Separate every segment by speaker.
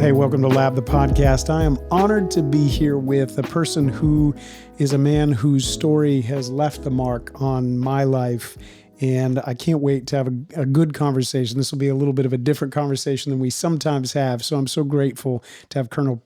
Speaker 1: Hey, welcome to Lab, the podcast. I am honored to be here with a person who is a man whose story has left a mark on my life. And I can't wait to have a good conversation. This will be a little bit of a different conversation than we sometimes have. So I'm so grateful to have Colonel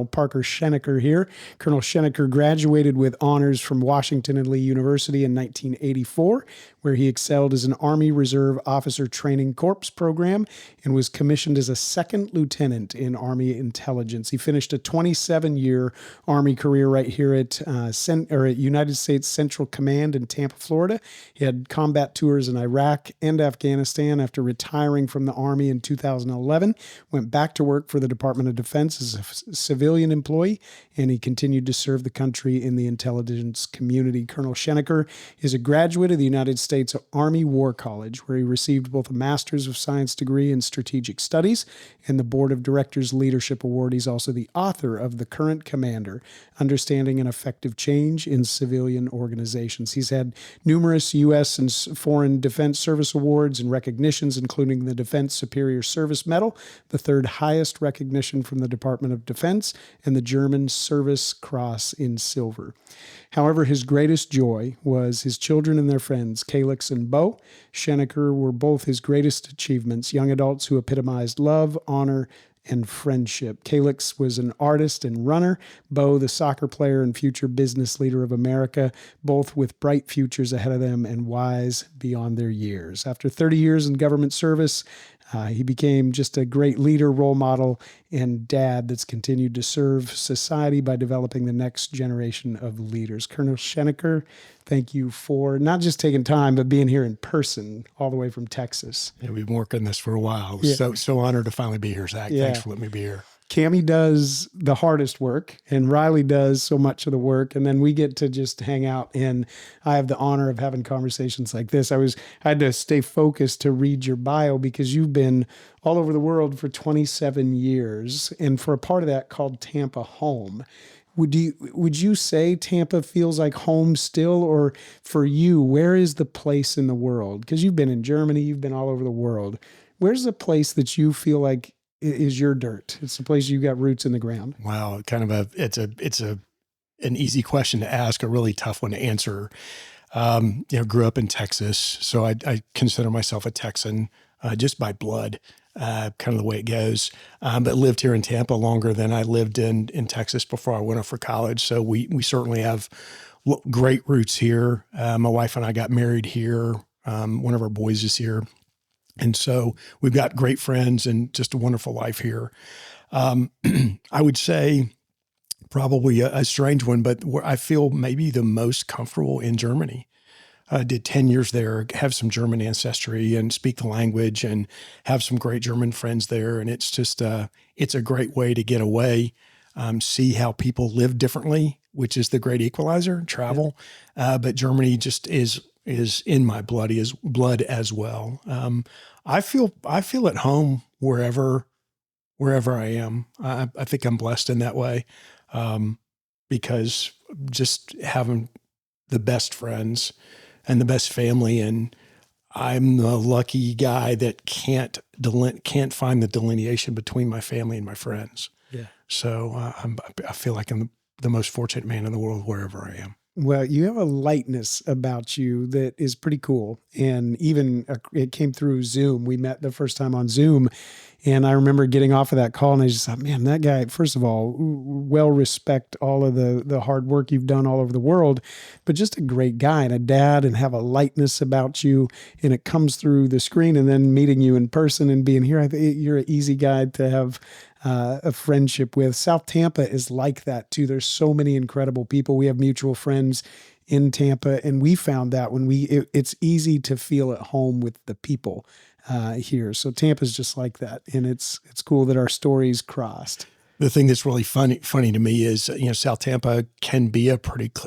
Speaker 1: Parker Schenecker here. Colonel Schenecker graduated with honors from Washington and Lee University in 1984, where he excelled as an Army Reserve Officer Training Corps program and was commissioned as a second lieutenant in Army Intelligence. He finished a 27-year Army career right here at United States Central Command in Tampa, Florida. He had combat tours in Iraq and Afghanistan after retiring from the Army in 2011, went back to work for the Department of Defense as a civilian employee, and he continued to serve the country in the intelligence community. Colonel Schenecker is a graduate of the United States Army War College, where he received both a Master's of Science degree in Strategic Studies and the Board of Directors Leadership Award. He's also the author of The Current Commander, Understanding and Effective Change in Civilian Organizations. He's had numerous U.S. and foreign defense service awards and recognitions, including the Defense Superior Service Medal, the third highest recognition from the Department of Defense, and the German Service Cross in silver. However, his greatest joy was his children and their friends, Calyx and Beau. Schenecker were both his greatest achievements, young adults who epitomized love, honor, and friendship. Calix was an artist and runner, Beau the soccer player and future business leader of America, both with bright futures ahead of them and wise beyond their years. After 30 years in government service, he became just a great leader, role model, and dad that's continued to serve society by developing the next generation of leaders. Colonel Schenecker, thank you for not just taking time, but being here in person all the way from Texas.
Speaker 2: Yeah, we've been working this for a while. So honored to finally be here, Zach.
Speaker 1: Yeah.
Speaker 2: Thanks for letting me be here.
Speaker 1: Cammie does the hardest work and Riley does so much of the work. And then we get to just hang out, and I have the honor of having conversations like this. I had to stay focused to read your bio because you've been all over the world for 27 years. And for a part of that called Tampa home. Would you say Tampa feels like home still, or for you, where is the place in the world? Because you've been in Germany, you've been all over the world. Where's the place that you feel like is your dirt? It's the place you got roots in the ground.
Speaker 2: Wow, it's an easy question to ask, a really tough one to answer. Grew up in Texas, so I consider myself a Texan just by blood, kind of the way it goes. But lived here in Tampa longer than I lived in Texas before I went off for college. So we certainly have great roots here. My wife and I got married here. One of our boys is here. And so we've got great friends and just a wonderful life here. I would say probably a strange one, but where I feel maybe the most comfortable in Germany. I did 10 years there, have some German ancestry and speak the language and have some great German friends there. And it's just, it's a great way to get away, see how people live differently, which is the great equalizer, travel. Yeah. But Germany just is in my blood as well. I feel at home wherever I am. I think I'm blessed in that way, because just having the best friends and the best family, and I'm the lucky guy that can't find the delineation between my family and my friends.
Speaker 1: Yeah.
Speaker 2: So I feel like I'm the most fortunate man in the world wherever I am.
Speaker 1: Well, you have a lightness about you that is pretty cool. And even it came through Zoom. We met the first time on Zoom. And I remember getting off of that call and I just thought, man, that guy, first of all, well respect all of the hard work you've done all over the world, but just a great guy and a dad, and have a lightness about you. And it comes through the screen, and then meeting you in person and being here. I think you're an easy guy to have a friendship with. South Tampa is like that too. There's so many incredible people. We have mutual friends in Tampa, and we found that when it's easy to feel at home with the people here. So Tampa's just like that, and it's cool that our stories crossed.
Speaker 2: The thing that's really funny to me is, South Tampa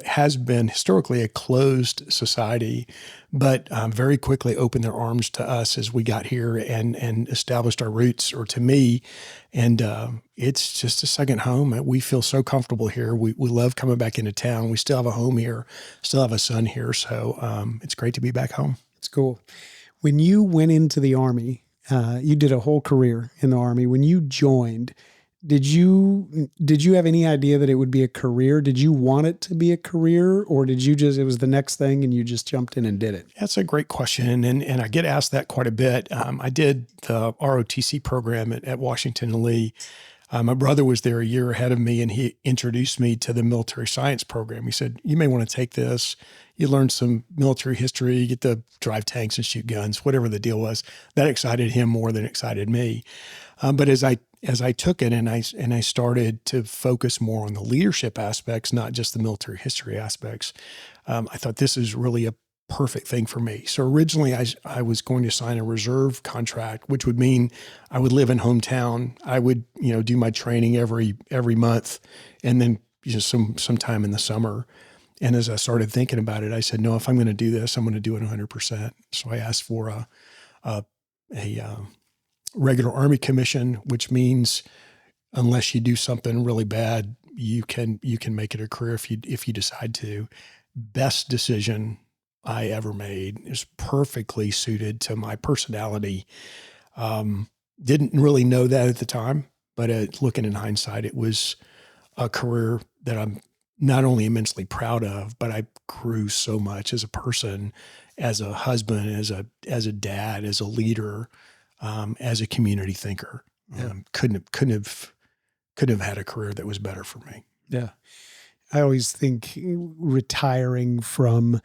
Speaker 2: has been historically a closed society, but very quickly opened their arms to us as we got here and established our roots, or to me. And it's just a second home. We feel so comfortable here. We love coming back into town. We still have a home here, still have a son here. So it's great to be back home.
Speaker 1: It's cool. When you went into the Army, you did a whole career in the Army. When you joined, Did you have any idea that it would be a career? Did you want it to be a career, or did you just, it was the next thing and you just jumped in and did it?
Speaker 2: That's a great question. And I get asked that quite a bit. I did the ROTC program at Washington and Lee. My brother was there a year ahead of me, and he introduced me to the military science program. He said, you may want to take this. You learn some military history, you get to drive tanks and shoot guns, whatever the deal was. That excited him more than it excited me. But as I took it and I started to focus more on the leadership aspects, not just the military history aspects, I thought this is really a perfect thing for me. So originally I was going to sign a reserve contract, which would mean I would live in hometown. I would, do my training every month, and then sometime in the summer. And as I started thinking about it, I said, no, if I'm going to do this, I'm going to do it 100%. So I asked for a regular Army commission, which means unless you do something really bad, you can make it a career if you decide to. Best decision I ever made. Is perfectly suited to my personality. Didn't really know that at the time, but looking in hindsight, it was a career that I'm not only immensely proud of, but I grew so much as a person, as a husband, as a dad, as a leader, as a community thinker. Couldn't have had a career that was better for me.
Speaker 1: Yeah. I always think retiring from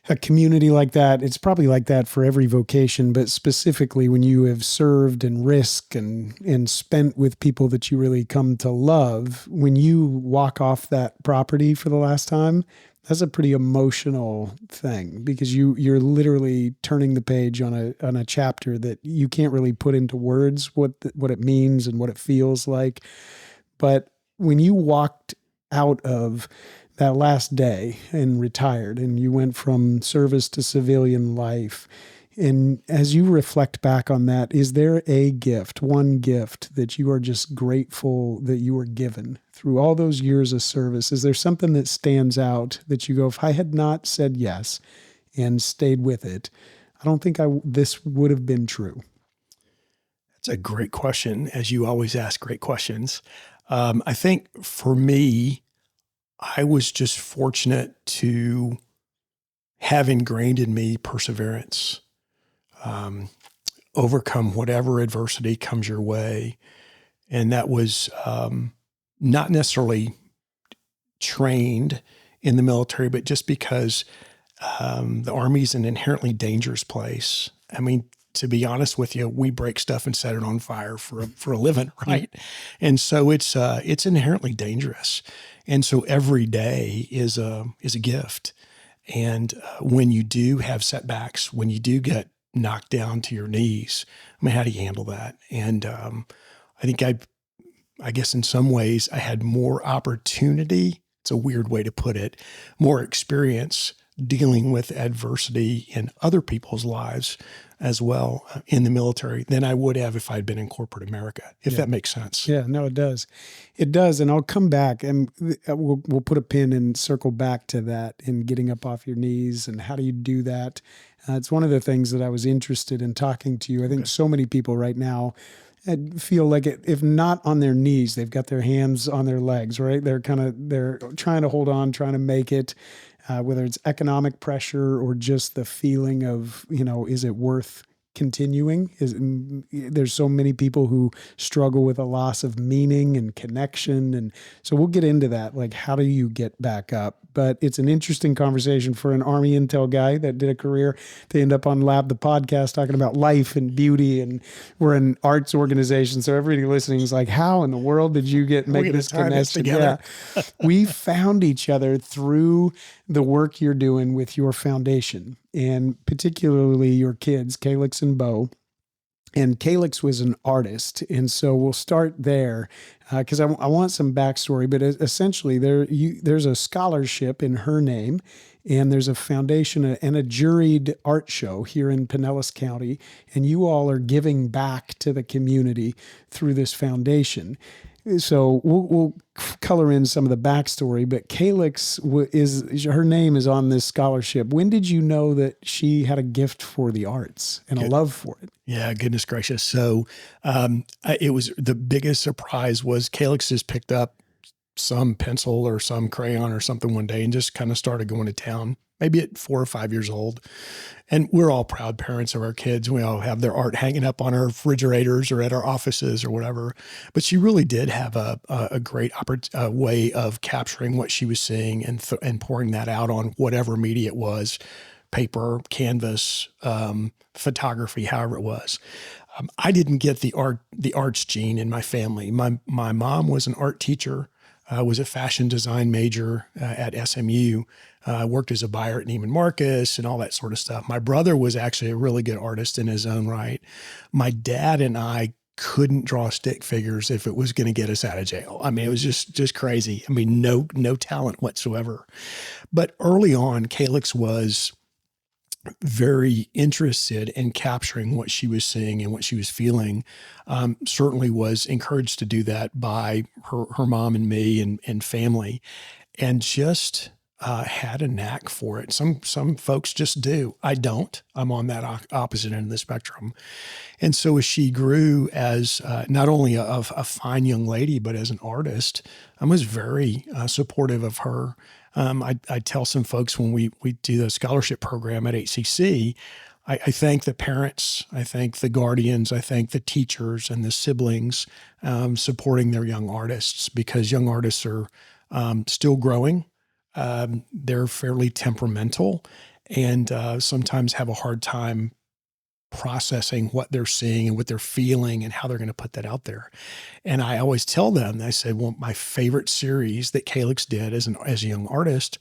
Speaker 1: a community like that, it's probably like that for every vocation, but specifically when you have served and risked and spent with people that you really come to love, when you walk off that property for the last time, that's a pretty emotional thing, because you're literally turning the page on a chapter that you can't really put into words what it means and what it feels like. But when you walked out of that last day and retired, and you went from service to civilian life, and as you reflect back on that, is there a gift, one gift that you are just grateful that you were given through all those years of service? Is there something that stands out that you go, if I had not said yes and stayed with it, I don't think this would have been true?
Speaker 2: That's a great question, as you always ask great questions. I think for me, I was just fortunate to have ingrained in me perseverance, overcome whatever adversity comes your way. And that was not necessarily trained in the military, but just because the Army is an inherently dangerous place. I mean, to be honest with you, we break stuff and set it on fire for a living, right? And so it's inherently dangerous. And so every day is a gift. And when you do have setbacks, when you do get knocked down to your knees, I mean, how do you handle that? And I think I guess in some ways I had more opportunity. It's a weird way to put it, more experience dealing with adversity in other people's lives as well in the military than I would have if I'd been in corporate America, if that makes sense.
Speaker 1: Yeah, no, it does. It does. And I'll come back and we'll put a pin and circle back to that in getting up off your knees and how do you do that? It's one of the things that I was interested in talking to you. I think so many people right now feel like if not on their knees, they've got their hands on their legs, right? They're trying to hold on, trying to make it. Whether it's economic pressure or just the feeling of, is it worth continuing? There's so many people who struggle with a loss of meaning and connection. And so we'll get into that. Like, how do you get back up? But it's an interesting conversation for an Army intel guy that did a career to end up on Lab, the podcast, talking about life and beauty. And we're an arts organization. So everybody listening is like, how in the world did you make this connection together? Yeah. We found each other through the work you're doing with your foundation, and particularly your kids, Calyx and Beau. And Calix was an artist. And so we'll start there because I want some backstory. But essentially, there's a scholarship in her name, and there's a foundation and a juried art show here in Pinellas County. And you all are giving back to the community through this foundation. So we'll color in some of the backstory, but Calix is her name is on this scholarship. When did you know that she had a gift for the arts and a love for it?
Speaker 2: Yeah, goodness gracious. So it was the biggest surprise was Calix just picked up some pencil or some crayon or something one day and just kind of started going to town, maybe at 4 or 5 years old. And we're all proud parents of our kids. We all have their art hanging up on our refrigerators or at our offices or whatever. But she really did have a great way of capturing what she was seeing and pouring that out on whatever media it was, paper, canvas, photography, however it was. I didn't get the arts gene in my family. My mom was an art teacher. Was a fashion design major at SMU, worked as a buyer at Neiman Marcus and all that sort of stuff. My brother was actually a really good artist in his own right. My dad and I couldn't draw stick figures if it was going to get us out of jail. I mean, it was just crazy. I mean, no talent whatsoever. But early on, Calix was very interested in capturing what she was seeing and what she was feeling. Certainly was encouraged to do that by her mom and me and family, and just had a knack for it. Some folks just do. I don't. I'm on that opposite end of the spectrum. And so as she grew as not only a fine young lady, but as an artist, I was very supportive of her. I tell some folks when we do the scholarship program at HCC, I thank the parents, I thank the guardians, I thank the teachers and the siblings supporting their young artists, because young artists are still growing. They're fairly temperamental and sometimes have a hard time processing what they're seeing and what they're feeling and how they're going to put that out there. And I always tell them, I said, well, my favorite series that Calix did as a young artist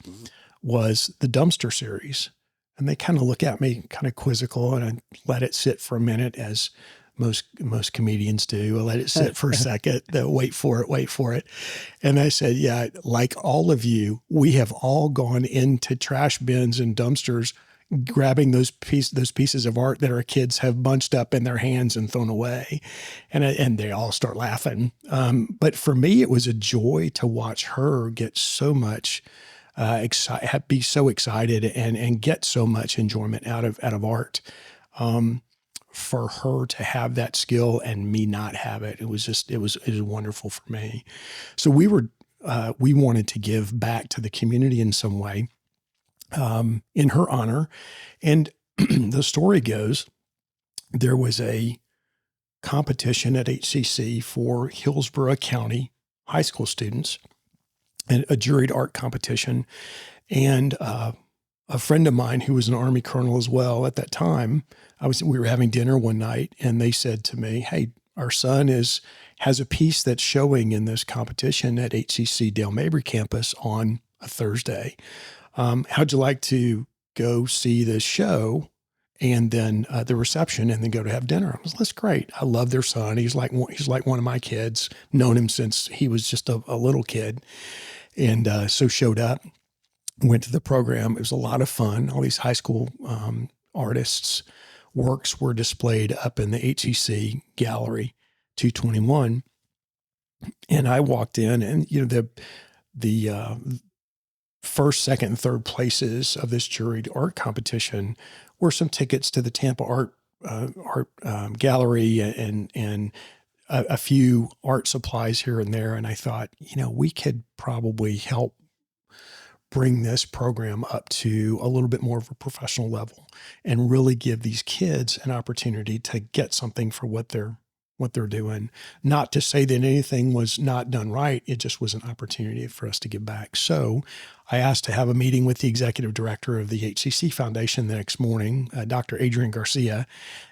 Speaker 2: was the Dumpster series. And they kind of look at me kind of quizzical, and I let it sit for a minute, as most comedians do. I let it sit for a second, wait for it. And I said, yeah, like all of you, we have all gone into trash bins and dumpsters grabbing those pieces of art that our kids have bunched up in their hands and thrown away. And they all start laughing. But for me, it was a joy to watch her get so much be so excited and get so much enjoyment out of art. For her to have that skill and me not have it, it was wonderful for me. So we wanted to give back to the community in some way, in her honor. And the story goes, there was a competition at HCC for Hillsborough County high school students, and a juried art competition. And a friend of mine who was an Army colonel as well at that time, we were having dinner one night, and they said to me, hey, our son has a piece that's showing in this competition at HCC Dale Mabry campus on a Thursday. How'd you like to go see this show and then the reception and then go to have dinner? I was, that's great. I love their son. He's like one of my kids, known him since he was just a little kid. And so showed up, went to the program. It was a lot of fun. All these high school artists' works were displayed up in the HCC gallery 221. And I walked in, and the first, second, and third places of this juried art competition were some tickets to the Tampa art gallery and a few art supplies here and there. And I thought, we could probably help bring this program up to a little bit more of a professional level and really give these kids an opportunity to get something for what they're doing. Not to say that anything was not done right. It just was an opportunity for us to give back. So I asked to have a meeting with the executive director of the HCC Foundation the next morning, Dr. Adrian Garcia,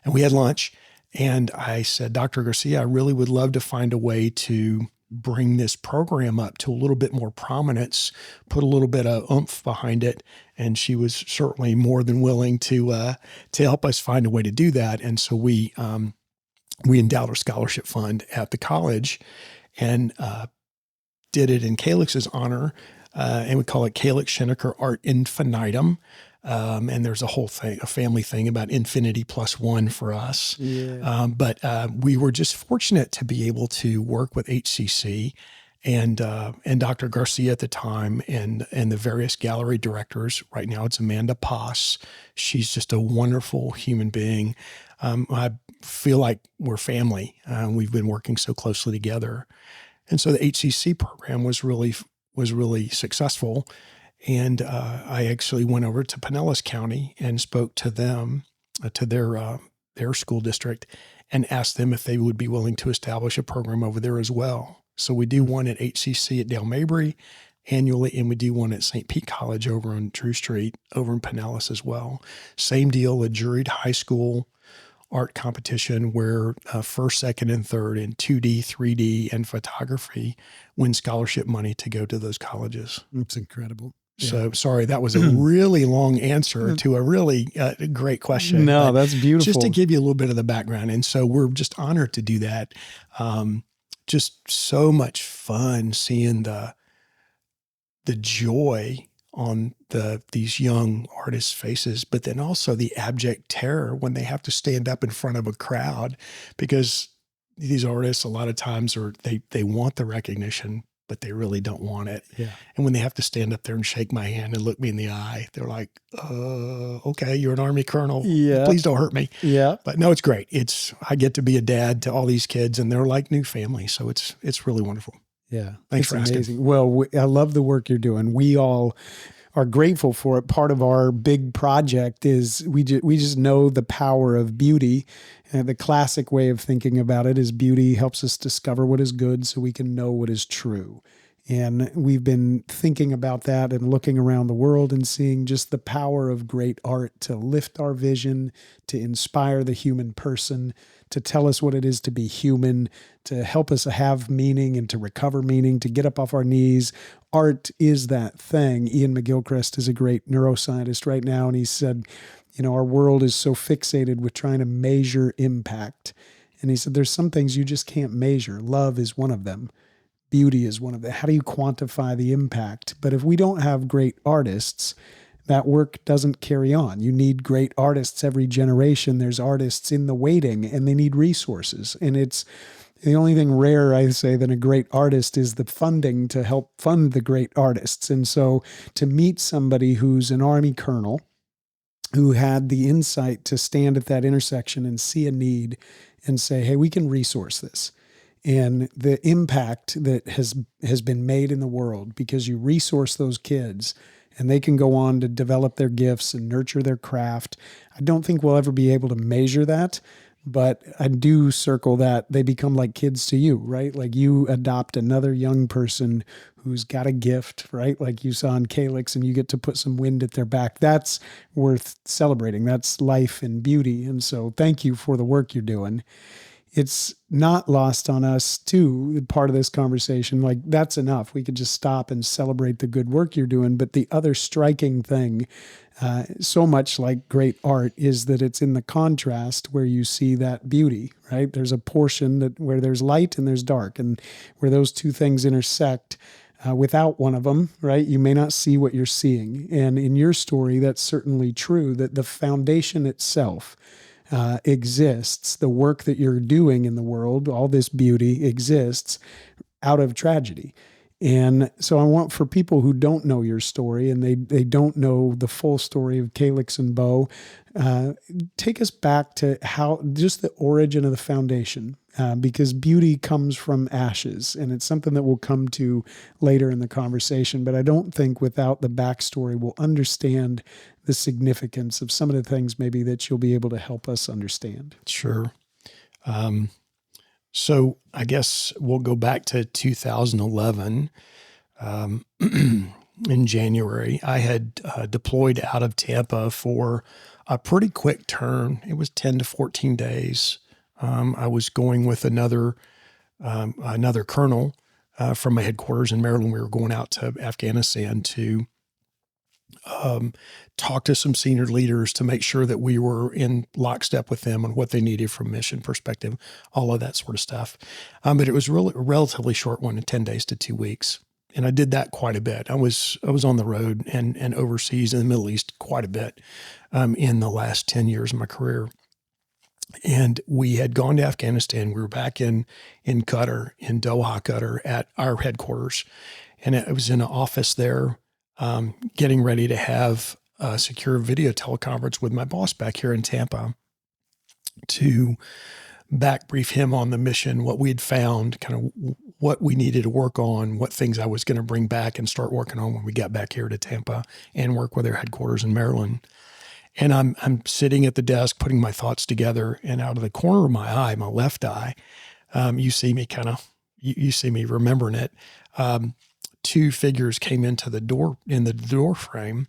Speaker 2: and we had lunch. And I said, Dr. Garcia, I really would love to find a way to bring this program up to a little bit more prominence, put a little bit of oomph behind it. And she was certainly more than willing to help us find a way to do that. And so we endowed our scholarship fund at the college and did it in Calix's honor. And we call it Calyx Schenecker Art Infinitum. And there's a whole thing, a family thing about infinity plus one for us.
Speaker 1: Yeah.
Speaker 2: But we were just fortunate to be able to work with HCC and Dr. Garcia at the time and the various gallery directors. Right now it's Amanda Poss. She's just a wonderful human being. I feel like we're family. We've been working so closely together. And so the HCC program was really successful. And I actually went over to Pinellas County and spoke to them, to their school district, and asked them if they would be willing to establish a program over there as well. So we do one at HCC at Dale Mabry annually, and we do one at St. Pete College over on Drew Street over in Pinellas as well. Same deal, a juried high school art competition where first, second, and third in 2D, 3D, and photography win scholarship money to go to those colleges.
Speaker 1: That's incredible.
Speaker 2: So sorry, that was a really long answer to a really great question.
Speaker 1: No, that's beautiful.
Speaker 2: Just to give you a little bit of the background. And so we're just honored to do that. Just so much fun seeing the joy on these young artists' faces, but then also the abject terror when they have to stand up in front of a crowd, because these artists a lot of times they want the recognition, but they really don't want it.
Speaker 1: Yeah.
Speaker 2: And when they have to stand up there and shake my hand and look me in the eye, they're like, okay, you're an Army colonel.
Speaker 1: Yeah.
Speaker 2: Please don't hurt me.
Speaker 1: Yeah.
Speaker 2: But no, it's great. I get to be a dad to all these kids, and they're like new family. So it's really wonderful.
Speaker 1: Yeah.
Speaker 2: Thanks for asking.
Speaker 1: Amazing. Well, I love the work you're doing. We all are grateful for it. Part of our big project is we just know the power of beauty. The classic way of thinking about it is beauty helps us discover what is good so we can know what is true. And we've been thinking about that and looking around the world and seeing just the power of great art to lift our vision, to inspire the human person, to tell us what it is to be human, to help us have meaning and to recover meaning, to get up off our knees. Art is that thing. Ian McGilchrist is a great neuroscientist right now, and he said, our world is so fixated with trying to measure impact. And he said, there's some things you just can't measure. Love is one of them. Beauty is one of them. How do you quantify the impact? But if we don't have great artists, that work doesn't carry on. You need great artists every generation. There's artists in the waiting, and they need resources. And it's the only thing rare, I say, than a great artist is the funding to help fund the great artists. And so to meet somebody who's an Army colonel, who had the insight to stand at that intersection and see a need and say, hey, we can resource this. And the impact that has been made in the world because you resource those kids and they can go on to develop their gifts and nurture their craft. I don't think we'll ever be able to measure that, but I do circle that they become like kids to you, right? Like you adopt another young person who's got a gift, right? Like you saw in Calix, and you get to put some wind at their back. That's worth celebrating. That's life and beauty. And so thank you for the work you're doing. It's not lost on us too, part of this conversation, like that's enough. We could just stop and celebrate the good work you're doing. But the other striking thing, so much like great art, is that it's in the contrast where you see that beauty, right? There's a portion where there's light and there's dark, and where those two things intersect, without one of them, right, you may not see what you're seeing. And in your story, that's certainly true, that the foundation itself exists. The work that you're doing in the world, all this beauty exists out of tragedy. And so I want, for people who don't know your story and they don't know the full story of Calyx and Beau, take us back to how, just the origin of the foundation, because beauty comes from ashes, and it's something that we'll come to later in the conversation. But I don't think without the backstory we'll understand the significance of some of the things maybe that you'll be able to help us understand.
Speaker 2: Sure. So I guess we'll go back to 2011. In January, I had deployed out of Tampa for a pretty quick turn. It was 10 to 14 days. I was going with another colonel from my headquarters in Maryland. We were going out to Afghanistan to talk to some senior leaders to make sure that we were in lockstep with them on what they needed from mission perspective, all of that sort of stuff. But it was really a relatively short one, 10 days to 2 weeks. And I did that quite a bit. I was on the road and overseas in the Middle East quite a bit in the last 10 years of my career. And we had gone to Afghanistan. We were back in Qatar, in Doha, Qatar, at our headquarters. And I was in an office there getting ready to have a secure video teleconference with my boss back here in Tampa to back brief him on the mission, what we had found, kind of what we needed to work on, what things I was going to bring back and start working on when we got back here to Tampa and work with their headquarters in Maryland. And I'm sitting at the desk putting my thoughts together, and out of the corner of my eye, my left eye, you see me you see me remembering it. Two figures came into the door frame.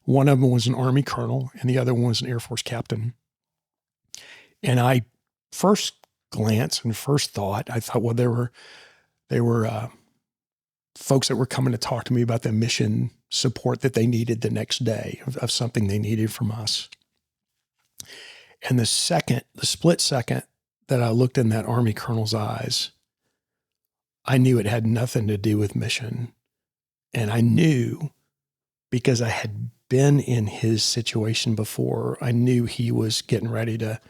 Speaker 2: One of them was an Army colonel, and the other one was an Air Force captain. And I first glance and first thought, I thought, well, they were folks that were coming to talk to me about the mission support that they needed the next day of something they needed from us. And the split second that I looked in that Army colonel's eyes, I knew it had nothing to do with mission. And I knew, because I had been in his situation before, I knew he was getting ready to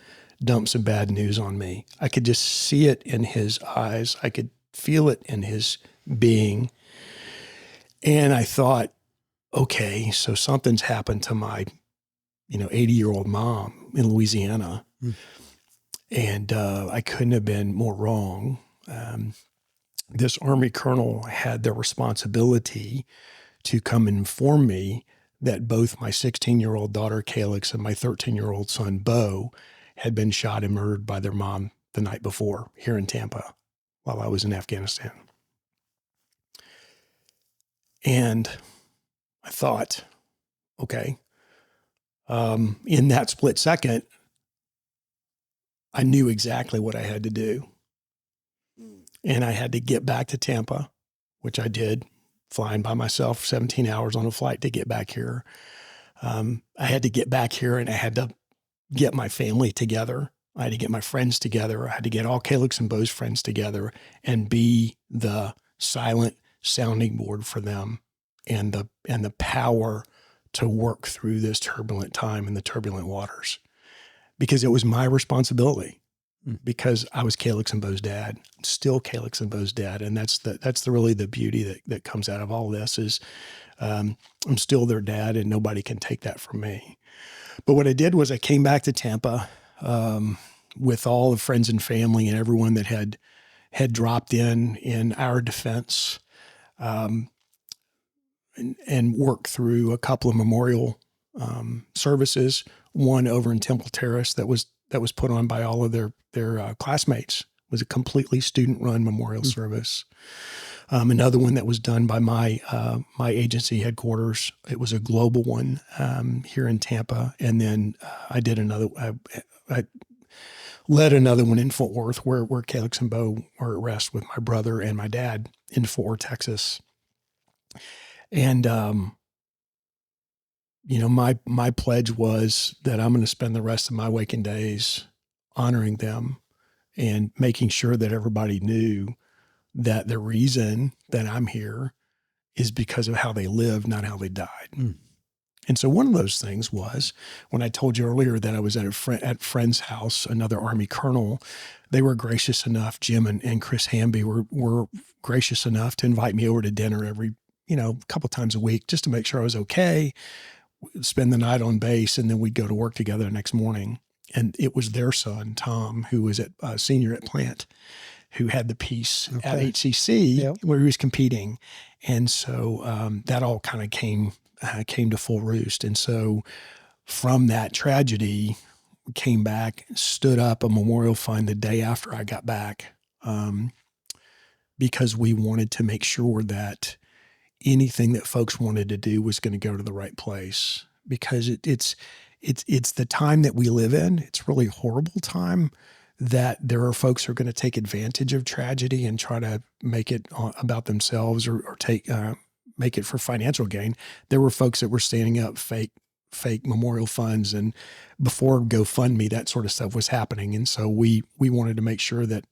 Speaker 2: dump some bad news on me. I could just see it in his eyes. I could feel it in his being. And I thought, okay, so something's happened to my, 80-year-old mom in Louisiana. And I couldn't have been more wrong. This Army colonel had the responsibility to come inform me that both my 16-year-old daughter, Calix, and my 13-year-old son, Beau, had been shot and murdered by their mom the night before here in Tampa while I was in Afghanistan. And I thought, okay, in that split second, I knew exactly what I had to do. And I had to get back to Tampa, which I did, flying by myself 17 hours on a flight to get back here. I had to get back here, and I had to get my family together. I had to get my friends together. I had to get all Calyx and Beau's friends together and be the silent sounding board for them and the power to work through this turbulent time in the turbulent waters, because it was my responsibility, because I was Calyx and Beau's dad, still Calyx and Beau's dad. And that's really the beauty that comes out of all this is I'm still their dad, and nobody can take that from me. But what I did was I came back to Tampa with all the friends and family and everyone that had dropped in our defense, and worked through a couple of memorial services. One over in Temple Terrace that was put on by all of their classmates. It was a completely student-run memorial service. Another one that was done by my agency headquarters. It was a global one here in Tampa, and then I did another. I led another one in Fort Worth, where Calyx and Beau are at rest with my brother and my dad in Fort Worth, Texas. And my pledge was that I'm going to spend the rest of my waking days honoring them and making sure that everybody knew that the reason that I'm here is because of how they lived, not how they died. And so one of those things was when I told you earlier that I was at a friend's house, another Army colonel. They were gracious enough, Jim and Chris Hamby were gracious enough to invite me over to dinner every, a couple times a week, just to make sure I was okay, spend the night on base, and then we'd go to work together the next morning. And it was their son, Tom, who was at senior at Plant, who had the piece at HCC where he was competing. And so that all kind of came to full roost. And so from that tragedy, we came back, stood up a memorial fund the day after I got back, because we wanted to make sure that anything that folks wanted to do was going to go to the right place, because it's the time that we live in. It's really a horrible time that there are folks who are going to take advantage of tragedy and try to make it about themselves or make it for financial gain. There were folks that were standing up fake memorial funds, and before GoFundMe, that sort of stuff was happening. And so we wanted to make sure that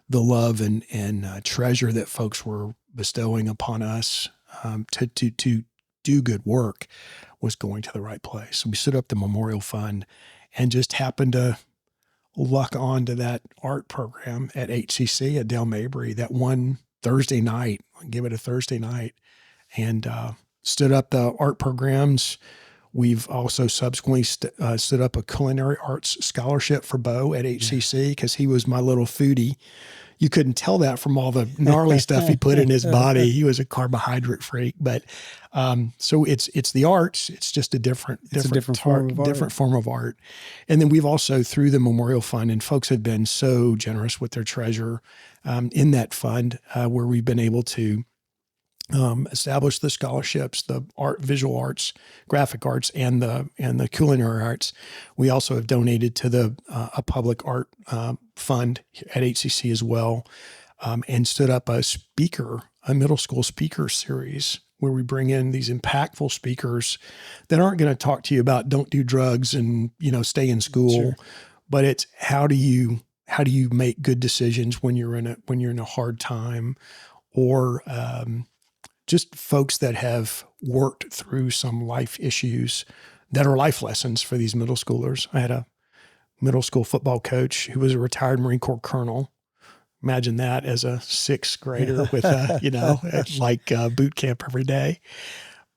Speaker 2: the love and treasure that folks were bestowing upon us to do good work was going to the right place. So we stood up the Memorial Fund and just happened to luck onto that art program at HCC at Dale Mabry that one Thursday night, give it a Thursday night, and stood up the art programs. We've also subsequently stood up a culinary arts scholarship for Beau at HCC because he was my little foodie. You couldn't tell that from all the gnarly stuff he put in his body. He was a carbohydrate freak, but so it's the arts. It's just a different form of art. And then we've also, through the Memorial Fund, and folks have been so generous with their treasure in that fund, where we've been able to establish the scholarships, the art, visual arts, graphic arts, and the culinary arts. We also have donated to the a public art fund at HCC as well, and stood up a middle school speaker series where we bring in these impactful speakers that aren't going to talk to you about don't do drugs and stay in school, sure, but it's how do you make good decisions when you're in a hard time, or just folks that have worked through some life issues that are life lessons for these middle schoolers. I had a middle school football coach who was a retired Marine Corps colonel. Imagine that as a sixth grader with boot camp every day.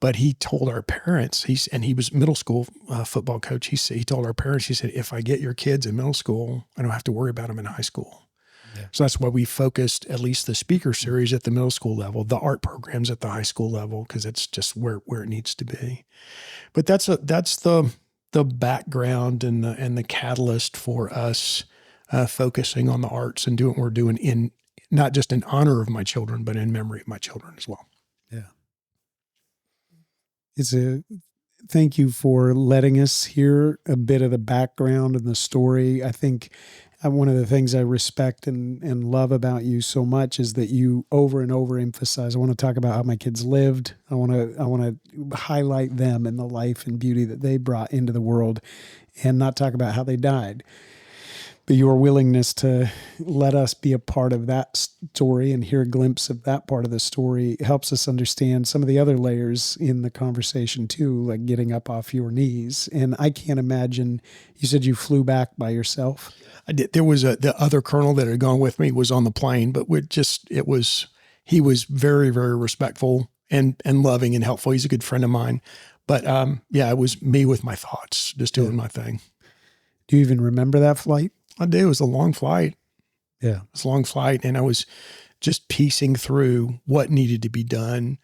Speaker 2: But he told our parents, he was middle school football coach. He told our parents, he said, if I get your kids in middle school, I don't have to worry about them in high school. Yeah. So that's why we focused at least the speaker series at the middle school level, the art programs at the high school level, because it's just where it needs to be. But that's the background and the catalyst for us focusing on the arts and doing what we're doing in not just in honor of my children, but in memory of my children as well.
Speaker 1: Yeah. Thank you for letting us hear a bit of the background and the story. I think one of the things I respect and love about you so much is that you over and over emphasize, I want to talk about how my kids lived. I want to highlight them and the life and beauty that they brought into the world and not talk about how they died. But your willingness to let us be a part of that story and hear a glimpse of that part of the story helps us understand some of the other layers in the conversation too, like getting up off your knees. And I can't imagine, you said you flew back by yourself.
Speaker 2: I did. There was the other colonel that had gone with me was on the plane, but he was very, very respectful and loving and helpful. He's a good friend of mine. But it was me with my thoughts, just doing my thing.
Speaker 1: Do you even remember that flight?
Speaker 2: I do. It was a long flight.
Speaker 1: Yeah.
Speaker 2: It was a long flight. And I was just piecing through what needed to be done.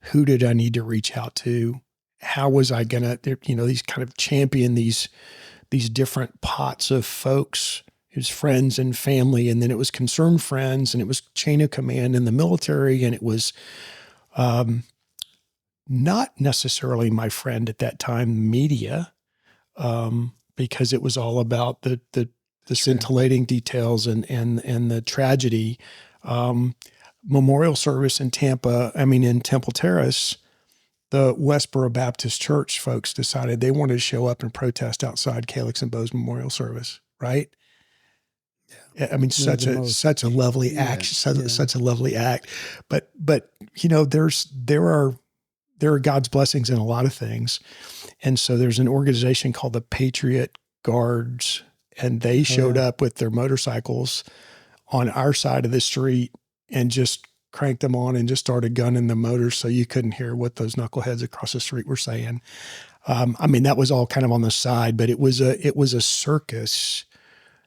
Speaker 2: Who did I need to reach out to? How was I going to, these kind of champion these different pots of folks, his friends and family. And then it was concerned friends, and it was chain of command in the military. And it was not necessarily my friend at that time, media, because it was all about the scintillating details and the tragedy. Memorial service in Tampa, in Temple Terrace, the Westboro Baptist Church folks decided they wanted to show up and protest outside Calyx and Beau's memorial service, right? Yeah. Such a lovely act, such a lovely act. But there are God's blessings in a lot of things. And so there's an organization called the Patriot Guards, and they showed up with their motorcycles on our side of the street and just cranked them on and just started gunning the motors so you couldn't hear what those knuckleheads across the street were saying. That was all kind of on the side, but it was a circus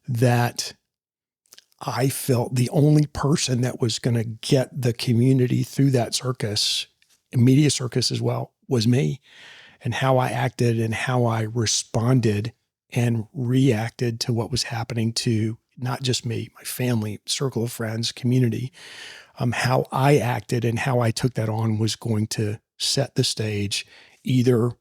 Speaker 2: that I felt the only person that was going to get the community through that circus, a media circus as well, was me, and how I acted and how I responded and reacted to what was happening to not just me, my family, circle of friends, community. How I acted and how I took that on was going to set the stage, either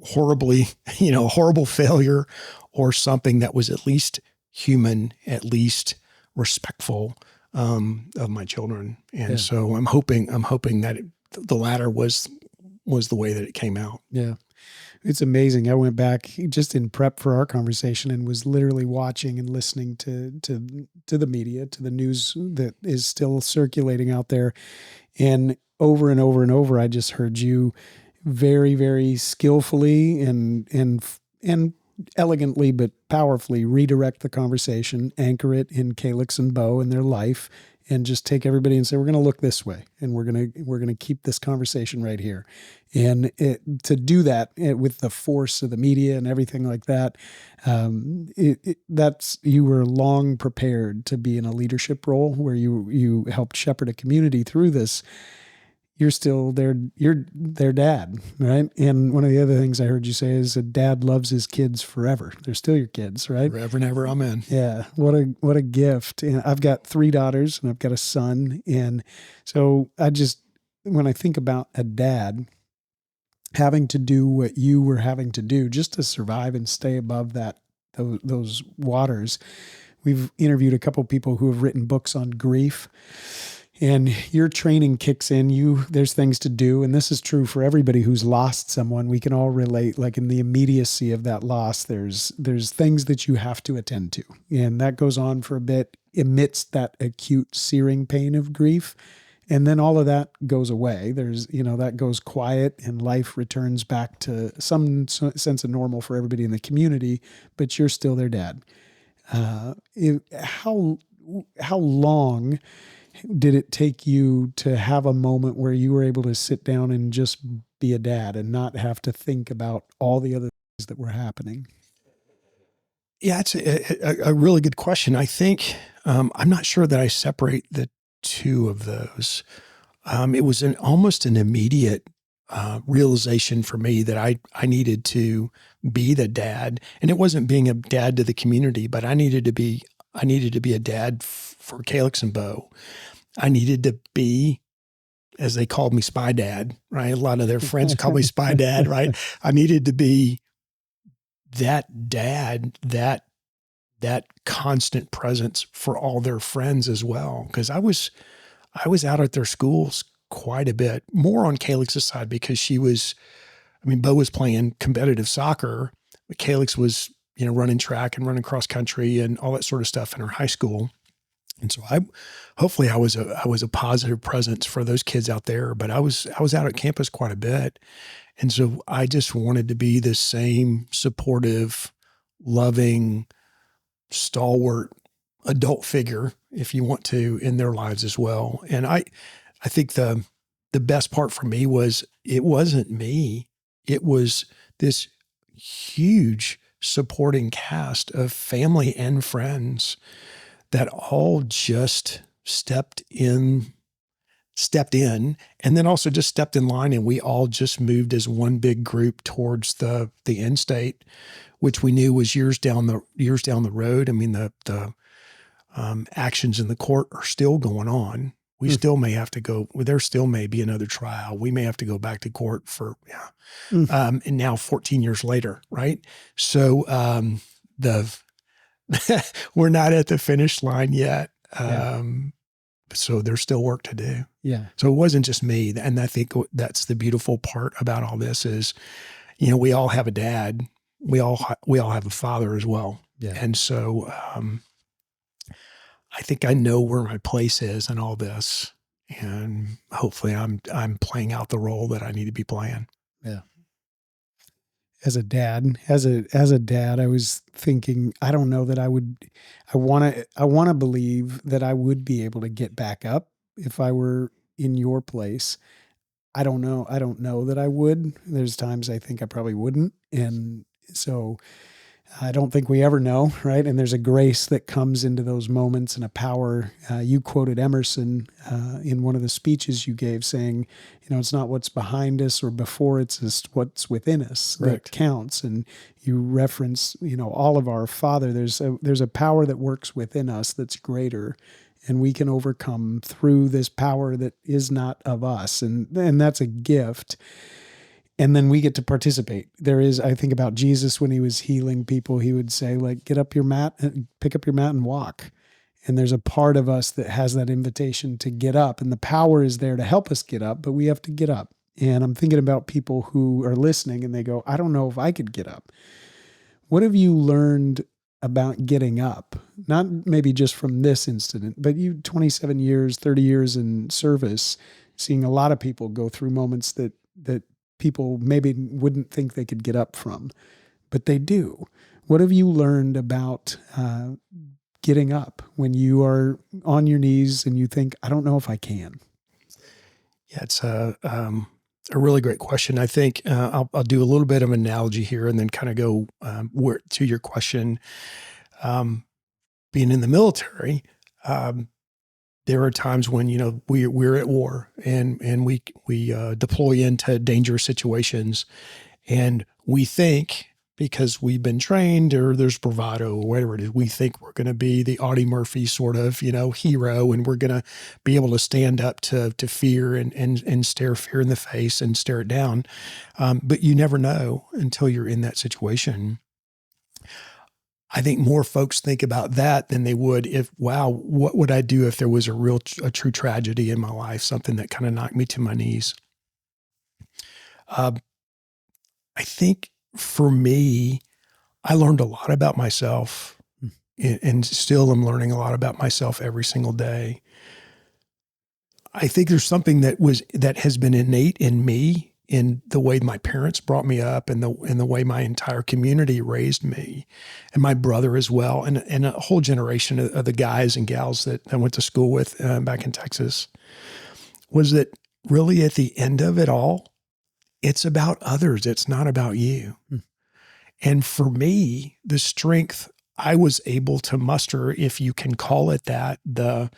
Speaker 2: horribly, horrible failure, or something that was at least human, at least respectful of my children. And so I'm hoping that the latter was the way that it came out.
Speaker 1: Yeah. It's amazing. I went back just in prep for our conversation and was literally watching and listening to the media, to the news that is still circulating out there. And over and over and over, I just heard you very, very skillfully and elegantly but powerfully redirect the conversation, anchor it in Calyx and Beau and their life, and just take everybody and say, we're going to look this way, and we're going to keep this conversation right here. And to do that with the force of the media and everything like that, that's, you were long prepared to be in a leadership role where you helped shepherd a community through this. You're still you're their dad, right? And one of the other things I heard you say is a dad loves his kids forever. They're still your kids, right?
Speaker 2: Forever and ever, amen.
Speaker 1: Yeah. What a gift. And I've got 3 daughters and I've got a son. And so when I think about a dad having to do what you were having to do just to survive and stay above those waters, we've interviewed a couple people who have written books on grief. And your training kicks in. There's things to do. And this is true for everybody who's lost someone. We can all relate, like in the immediacy of that loss, there's things that you have to attend to. And that goes on for a bit amidst that acute searing pain of grief. And then all of that goes away. That goes quiet and life returns back to some sense of normal for everybody in the community, but you're still their dad. How long did it take you to have a moment where you were able to sit down and just be a dad and not have to think about all the other things that were happening?
Speaker 2: Yeah, it's a really good question. I think I'm not sure that I separate the two of those. It was almost an immediate realization for me that I needed to be the dad, and it wasn't being a dad to the community, but I needed to be a dad for Calyx and Beau. I needed to be, as they called me, Spy Dad, right? A lot of their friends called me Spy Dad, right? I needed to be that dad, that constant presence for all their friends as well. Because I was out at their schools quite a bit, more on Calix's side because Beau was playing competitive soccer, but Calix was, running track and running cross country and all that sort of stuff in her high school. And so hopefully I was a positive presence for those kids out there, but I was out at campus quite a bit. And so I just wanted to be the same supportive, loving, stalwart adult figure, if you want to, in their lives as well. And I think the best part for me was it wasn't me. It was this huge supporting cast of family and friends that all just stepped in, and then also just stepped in line, and we all just moved as one big group towards the end state, which we knew was years down the road. I mean, the actions in the court are still going on. We still may have to go. There still may be another trial. We may have to go back to court for and now 14 years later, right? So we're not at the finish line yet. So there's still work to do.
Speaker 1: Yeah.
Speaker 2: So it wasn't just me. And I think that's the beautiful part about all this is, we all have a dad. We all have a father as well.
Speaker 1: Yeah.
Speaker 2: And so I think I know where my place is in all this. And hopefully I'm playing out the role that I need to be playing.
Speaker 1: Yeah. As a dad, I was thinking, I don't know that I want to believe that I would be able to get back up if I were in your place. I don't know. I don't know that I would. There's times I think I probably wouldn't. And so I don't think we ever know, right? And there's a grace that comes into those moments and a power. You quoted Emerson in one of the speeches you gave saying, it's not what's behind us or before, it's just what's within us that counts. And you reference, all of our Father. There's a power that works within us that's greater, and we can overcome through this power that is not of us. And that's a gift. And then we get to participate. I think about Jesus when he was healing people, he would say, get up your mat and pick up your mat and walk. And there's a part of us that has that invitation to get up, and the power is there to help us get up, but we have to get up. And I'm thinking about people who are listening and they go, I don't know if I could get up. What have you learned about getting up? Not maybe just from this incident, but you 27 years, 30 years in service, seeing a lot of people go through moments that people maybe wouldn't think they could get up from, but they do. What have you learned about getting up when you are on your knees and you think, I don't know if I can?
Speaker 2: Yeah, it's a really great question. I think I'll do a little bit of an analogy here and then kind of go to your question. Being in the military, there are times when, we're at war and we deploy into dangerous situations, and we think, because we've been trained or there's bravado or whatever it is, we think we're going to be the Audie Murphy sort of, hero, and we're going to be able to stand up to fear and stare fear in the face and stare it down. But you never know until you're in that situation. I think more folks think about that than they would what would I do if there was a true tragedy in my life, something that kind of knocked me to my knees. I think for me, I learned a lot about myself and still am learning a lot about myself every single day. I think there's something that has been innate in me, in the way my parents brought me up and the way my entire community raised me, and my brother as well, and a whole generation of the guys and gals that I went to school with back in Texas, was that really at the end of it all, it's about others. It's not about you. And for me, the strength I was able to muster, if you can call it that, the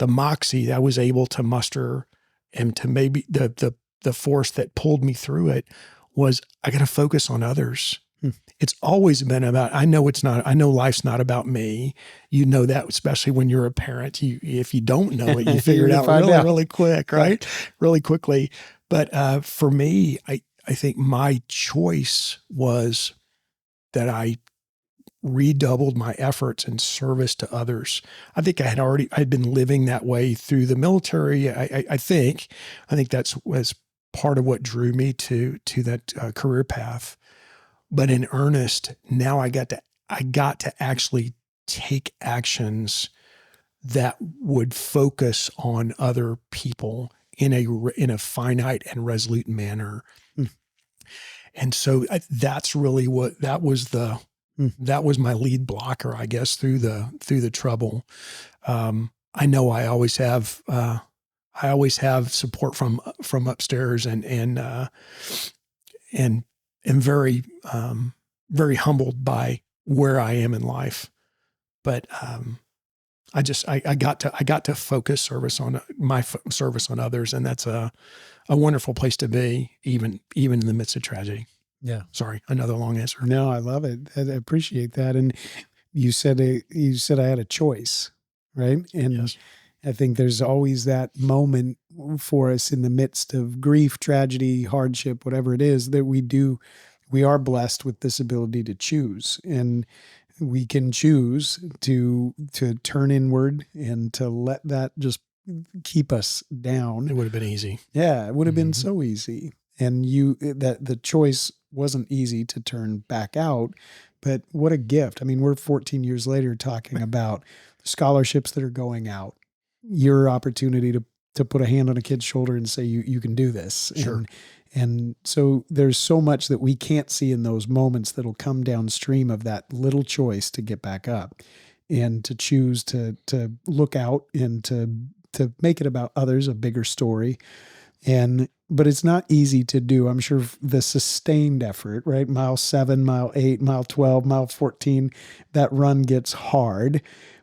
Speaker 2: moxie I was able to muster, and to maybe the force that pulled me through it, was I got to focus on others. It's always been about, I know life's not about me. You know that, especially when you're a parent. If you don't know it, you figure it out really quick, right? Really quickly. But for me, I think my choice was that I redoubled my efforts in service to others. I think I'd been living that way through the military. I think that's was part of what drew me to that career path. But in earnest, now I got to actually take actions that would focus on other people in a finite and resolute manner. And so that's really that was my lead blocker, I guess, through the trouble. I know I always have support from upstairs, and am very very humbled by where I am in life. But I got to focus service on service on others, and that's a wonderful place to be, even in the midst of tragedy.
Speaker 1: Yeah.
Speaker 2: Sorry, another long answer.
Speaker 1: No, I love it. I appreciate that. And you said I had a choice, right? And
Speaker 2: yes.
Speaker 1: I think there's always that moment for us in the midst of grief, tragedy, hardship, whatever it is, that we are blessed with this ability to choose. And we can choose to turn inward and to let that just keep us down.
Speaker 2: It would have been easy.
Speaker 1: Yeah, it would have been so easy. And the choice wasn't easy to turn back out, but what a gift. I mean, we're 14 years later talking about scholarships that are going out, your opportunity to put a hand on a kid's shoulder and say, you can do this.
Speaker 2: Sure.
Speaker 1: And so there's so much that we can't see in those moments that'll come downstream of that little choice to get back up and to choose to look out and to make it about others, a bigger story. But it's not easy to do. I'm sure the sustained effort, right? Mile 7, mile 8, mile 12, mile 14, that run gets hard.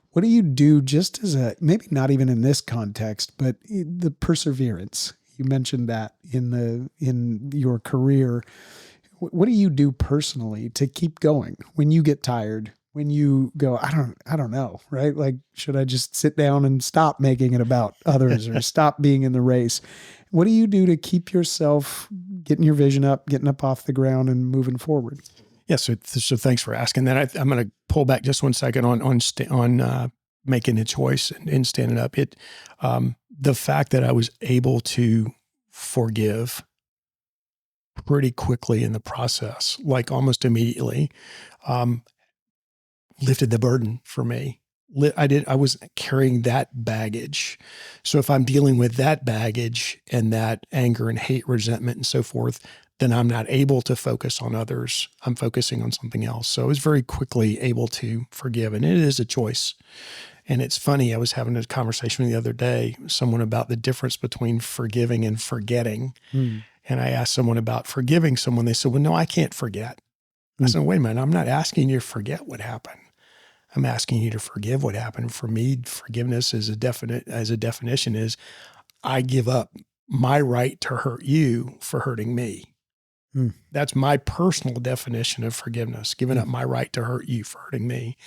Speaker 1: What do you do just as maybe not even in this context, but the perseverance? You mentioned that in your career. What do you do personally to keep going when you get tired? When you go, I don't know, right? Like, should I just sit down and stop making it about others or stop being in the race? What do you do to keep yourself getting your vision up, getting up off the ground and moving forward?
Speaker 2: Yeah. So thanks for asking that. I'm going to pull back just 1 second on making a choice and standing up. The fact that I was able to forgive pretty quickly in the process, like almost immediately, lifted the burden for me. I was carrying that baggage. So if I'm dealing with that baggage and that anger and hate, resentment and so forth, then I'm not able to focus on others. I'm focusing on something else. So I was very quickly able to forgive, and it is a choice. And it's funny, I was having a conversation the other day, someone about the difference between forgiving and forgetting. And I asked someone about forgiving someone. They said, well, no, I can't forget. I said, wait a minute, I'm not asking you to forget what happened. I'm asking you to forgive what happened. For me, forgiveness as a definition is I give up my right to hurt you for hurting me. That's my personal definition of forgiveness, giving up my right to hurt you for hurting me.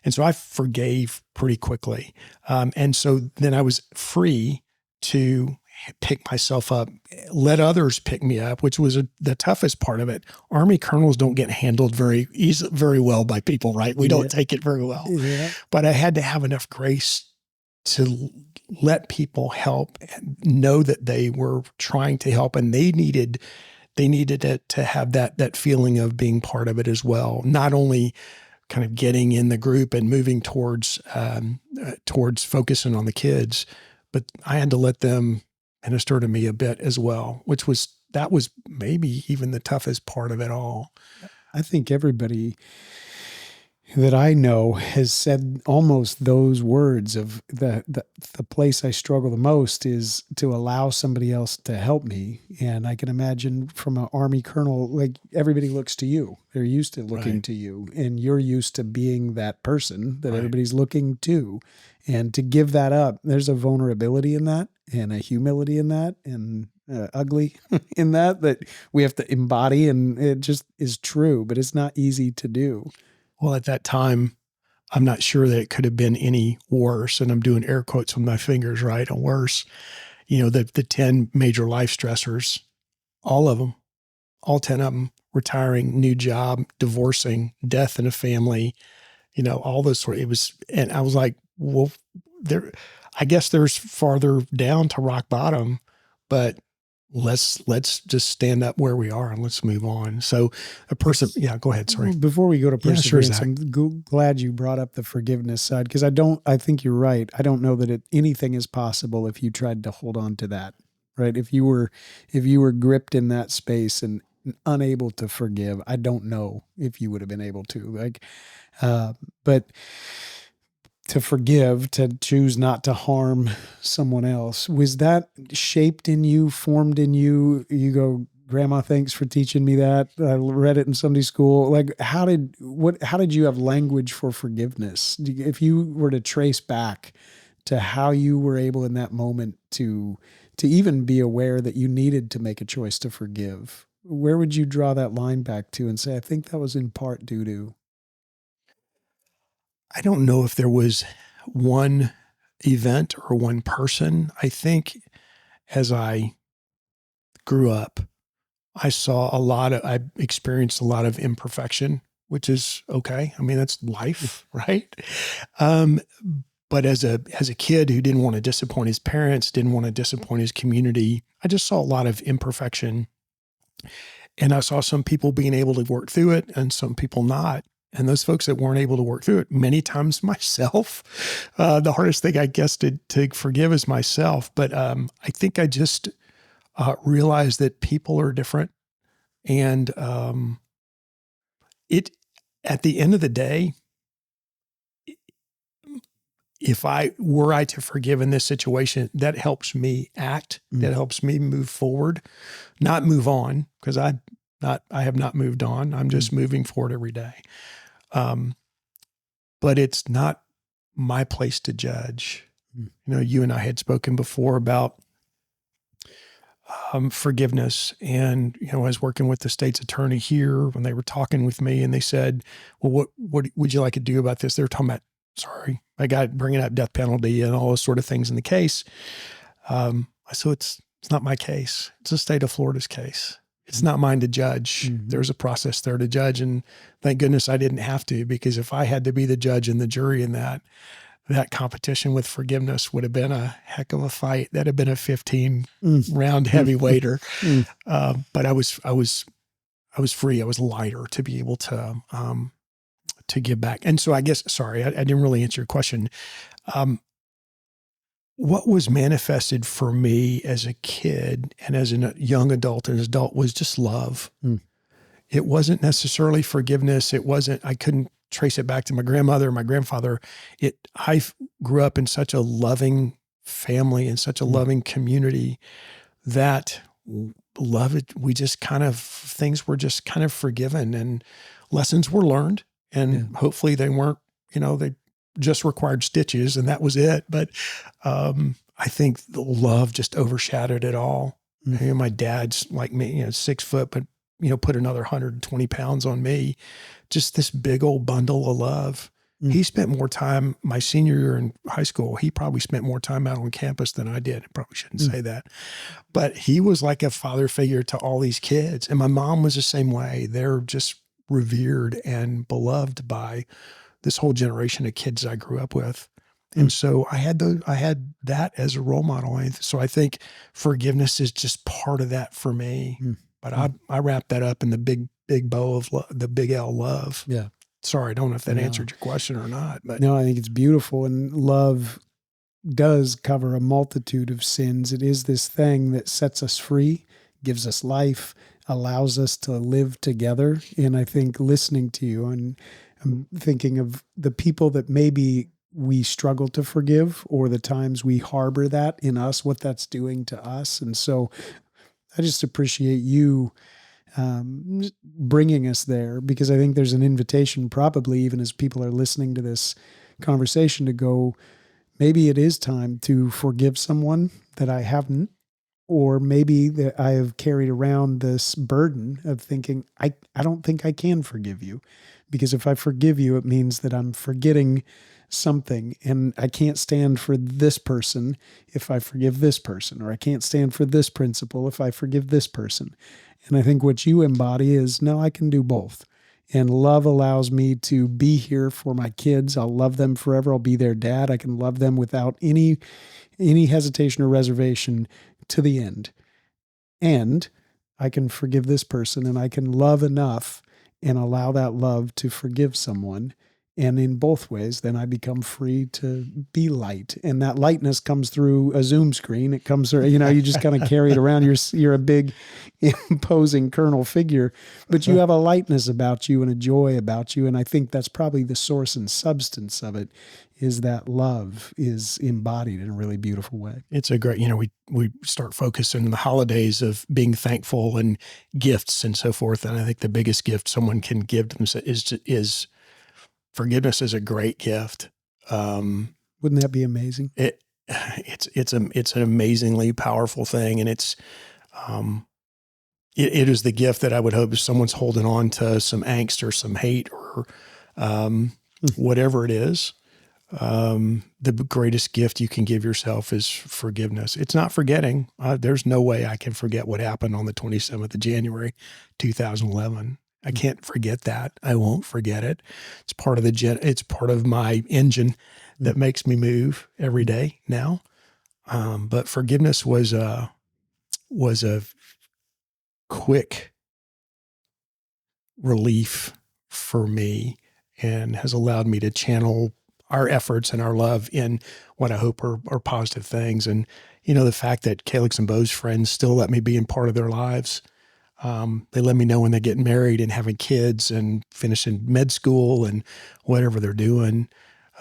Speaker 2: And so I forgave pretty quickly. And so then I was free to pick myself up, let others pick me up, which was the toughest part of it. Army colonels don't get handled very well by people, right? We don't take it very well. But I had to have enough grace to let people help and know that they were trying to help, and they needed it to have that feeling of being part of it as well. Not only kind of getting in the group and moving towards focusing on the kids, but I had to let them minister to me a bit as well, that was maybe even the toughest part of it all.
Speaker 1: I think everybody that I know has said almost those words of the place I struggle the most is to allow somebody else to help me. And I can imagine from an Army colonel, like everybody looks to you. They're used to looking to you, and you're used to being that person that everybody's looking to. And to give that up, there's a vulnerability in that and a humility in that and ugly in that we have to embody, and it just is true, but it's not easy to do.
Speaker 2: Well, at that time, I'm not sure that it could have been any worse. And I'm doing air quotes with my fingers, right? And worse, the 10 major life stressors, all of them, all 10 of them, retiring, new job, divorcing, death in a family, all those sort of, and I was like, well, I guess there's farther down to rock bottom, but let's just stand up where we are and let's move on. So go ahead. Sorry.
Speaker 1: Before we go to perseverance,
Speaker 2: sure,
Speaker 1: I'm glad you brought up the forgiveness side, because I think you're right. I don't know that anything is possible if you tried to hold on to that, right? If you were gripped in that space and unable to forgive, I don't know if you would have been able to, but to forgive, to choose not to harm someone else. Was that shaped in you, formed in you? You go, Grandma, thanks for teaching me that. I read it in Sunday school. Like, how did you have language for forgiveness? If you were to trace back to how you were able in that moment to even be aware that you needed to make a choice to forgive, where would you draw that line back to and say, I think that was in part due to?
Speaker 2: I don't know if there was one event or one person. I think as I grew up, I experienced a lot of imperfection, which is okay. I mean, that's life, right? But as a kid who didn't want to disappoint his parents, didn't want to disappoint his community, I just saw a lot of imperfection. And I saw some people being able to work through it and some people not. And those folks that weren't able to work through it, many times myself, the hardest thing, I guess, to forgive is myself. But I think I just realized that people are different. And at the end of the day, if I were to forgive in this situation, that helps me act, that helps me move forward, not move on, because I have not moved on. I'm just moving forward every day. But it's not my place to judge. You and I had spoken before about forgiveness. And, I was working with the state's attorney here when they were talking with me, and they said, well, what would you like to do about this? They were talking about, I got bringing up death penalty and all those sort of things in the case. I said, it's not my case. It's the state of Florida's case. It's not mine to judge. There's a process there to judge. And thank goodness I didn't have to, because if I had to be the judge and the jury in that, that competition with forgiveness would have been a heck of a fight. That'd have been a 15 round heavyweighter. But I was free. I was lighter to be able to give back. And so I guess, sorry, I didn't really answer your question. What was manifested for me as a kid and as a young adult and as an adult was just love. It wasn't necessarily forgiveness. I couldn't trace it back to my grandmother, my grandfather. I grew up in such a loving family and such a loving community that things were just kind of forgiven and lessons were learned. And hopefully they weren't, they just required stitches and that was it. But I think the love just overshadowed it all. My dad's like me, 6 foot, but, put another 120 pounds on me. Just this big old bundle of love. He spent more time, my senior year in high school, he probably spent more time out on campus than I did. I probably shouldn't say that. But he was like a father figure to all these kids. And my mom was the same way. They're just revered and beloved by this whole generation of kids I grew up with. And so I had that as a role model. And so I think forgiveness is just part of that for me. But I wrap that up in the big bow of the big L love.
Speaker 1: Yeah.
Speaker 2: Sorry, I don't know if that answered your question or not. But
Speaker 1: no, I think it's beautiful. And love does cover a multitude of sins. It is this thing that sets us free, gives us life, allows us to live together. And I think listening to you, and I'm thinking of the people that maybe we struggle to forgive, or the times we harbor that in us, what that's doing to us. And so I just appreciate you bringing us there, because I think there's an invitation, probably even as people are listening to this conversation, to go, maybe it is time to forgive someone that I haven't, or maybe that I have carried around this burden of thinking, I don't think I can forgive you, because if I forgive you, it means that I'm forgetting something, and I can't stand for this person if I forgive this person, or I can't stand for this principle if I forgive this person. And I think what you embody is, no, I can do both. And love allows me to be here for my kids. I'll love them forever. I'll be their dad. I can love them without any hesitation or reservation to the end. And I can forgive this person, and I can love enough and allow that love to forgive someone. And in both ways, then I become free to be light. And that lightness comes through a Zoom screen. It comes through, you just kind of carry it around. You're a big, imposing colonel figure, but you have a lightness about you and a joy about you. And I think that's probably the source and substance of it, is that love is embodied in a really beautiful way.
Speaker 2: It's a great, we start focusing on the holidays of being thankful and gifts and so forth. And I think the biggest gift someone can give to themselves is forgiveness is a great gift.
Speaker 1: Wouldn't that be amazing?
Speaker 2: It's an amazingly powerful thing. And it is the gift that I would hope if someone's holding on to some angst or some hate or whatever it is, the greatest gift you can give yourself is forgiveness. It's not forgetting. There's no way I can forget what happened on the 27th of January, 2011. I can't forget that. I won't forget it. It's part of it's part of my engine that makes me move every day now. But forgiveness was a quick relief for me, and has allowed me to channel our efforts and our love in what I hope are positive things. And, the fact that Calyx and Beau's friends still let me be in part of their lives. They let me know when they're getting married and having kids and finishing med school and whatever they're doing.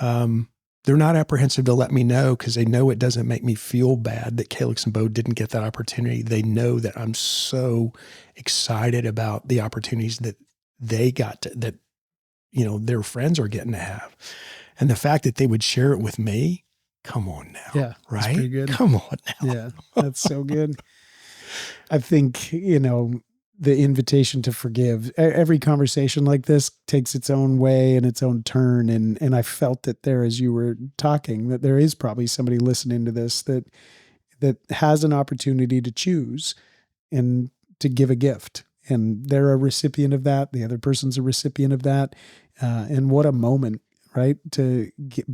Speaker 2: They're not apprehensive to let me know, because they know it doesn't make me feel bad that Calyx and Beau didn't get that opportunity. They know that I'm so excited about the opportunities that they got that their friends are getting to have. And the fact that they would share it with me, come on now.
Speaker 1: Yeah.
Speaker 2: Right?
Speaker 1: That's pretty good.
Speaker 2: Come on now.
Speaker 1: Yeah. That's so good. I think, the invitation to forgive, every conversation like this takes its own way and its own turn. And I felt it there as you were talking, that there is probably somebody listening to this that has an opportunity to choose and to give a gift. And they're a recipient of that. The other person's a recipient of that. And what a moment, right? To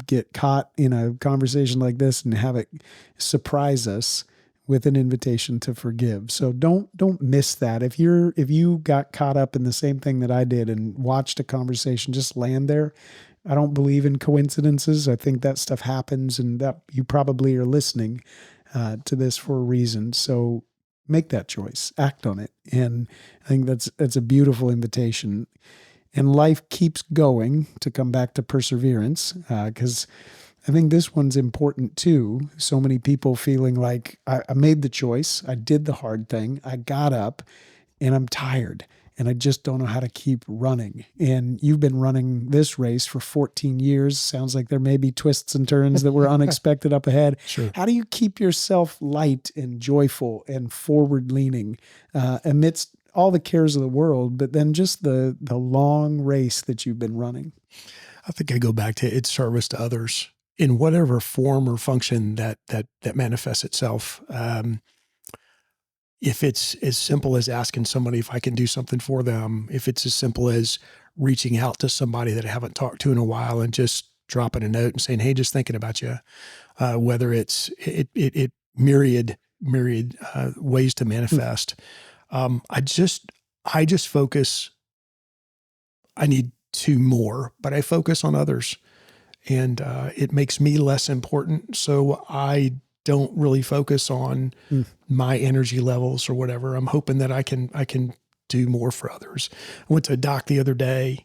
Speaker 1: get caught in a conversation like this and have it surprise us with an invitation to forgive. So don't miss that. If you got caught up in the same thing that I did and watched a conversation just land there, I don't believe in coincidences. I think that stuff happens, and that you probably are listening to this for a reason. So make that choice, act on it. And I think that's a beautiful invitation. And life keeps going, to come back to perseverance, because I think this one's important too. So many people feeling like I made the choice, I did the hard thing, I got up, and I'm tired, and I just don't know how to keep running. And you've been running this race for 14 years. Sounds like there may be twists and turns that were unexpected up ahead.
Speaker 2: Sure.
Speaker 1: How do you keep yourself light and joyful and forward leaning amidst all the cares of the world, but then just the long race that you've been running?
Speaker 2: I think I go back to its service to others in whatever form or function that manifests itself. If it's as simple as asking somebody if I can do something for them, if it's as simple as reaching out to somebody that I haven't talked to in a while and just dropping a note and saying, "Hey, just thinking about you," whether it's myriad ways to manifest. I just focus. I need two more, but I focus on others, and it makes me less important. So I don't really focus on my energy levels or whatever. I'm hoping that I can do more for others. I went to a doc the other day,